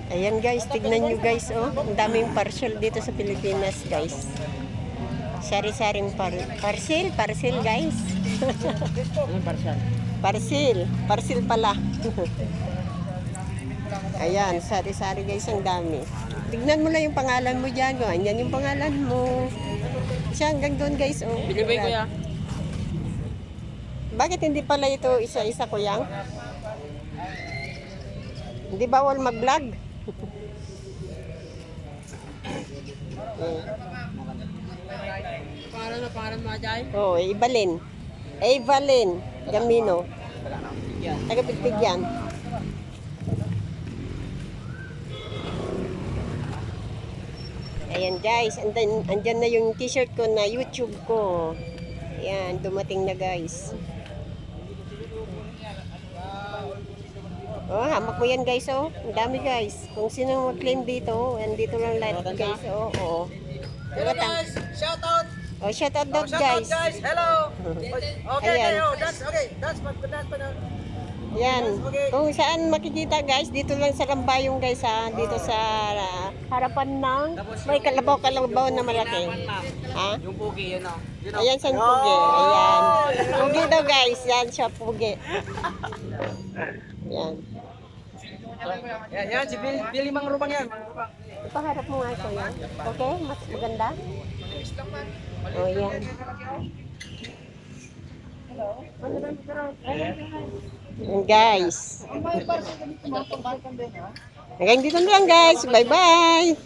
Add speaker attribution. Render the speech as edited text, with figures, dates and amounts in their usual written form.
Speaker 1: Ayan guys, tignan nyo guys, oh. Ang daming parcel dito sa Pilipinas guys. Sari-saring parcel guys. Parcel pala. Ayan, sari-sari guys, ang dami. Tignan mo lang yung pangalan mo dyan. Oh. Ayan yung pangalan mo. Siya hanggang doon guys, oh.
Speaker 2: Bilibay ko ya.
Speaker 1: Bakit hindi pala ito isa-isa kuyang? Hindi bawal mag-vlog?
Speaker 2: Para mo ajay.
Speaker 1: Oh, Evalyn. Evalyn Gamino. Taga-Pigpig yan. Ayan guys, andyan na yung t-shirt ko na YouTube ko. Ayan, dumating na guys. Oh, hamak mo yan guys, oh. Ang dami guys. Kung sino mag-claim dito, andito lang lahat guys, oh. Oo.
Speaker 2: Hello guys, shout out.
Speaker 1: Oh, shout out
Speaker 2: Shout out
Speaker 1: guys.
Speaker 2: guys. Hello. Okay,
Speaker 1: Ayan.
Speaker 2: kayo. Dance, okay. Dance pa na.
Speaker 1: Yan. Kung saan makikita guys, dito lang sa Rambayong guys ha. Dito sa harapan ng may kalabaw na malaki. Ha?
Speaker 2: Yung pugi, yun o.
Speaker 1: Ayan siyang pugi. Ayan. Pugi daw guys. Yan siya pugi. Yan.
Speaker 2: Yan, si Billy Mangrubang yan.
Speaker 1: Ipaharap mo nga ito yan. Okay? Mas maganda? Oh, yan. Yan guys. Hanggang dito lang guys. Bye bye.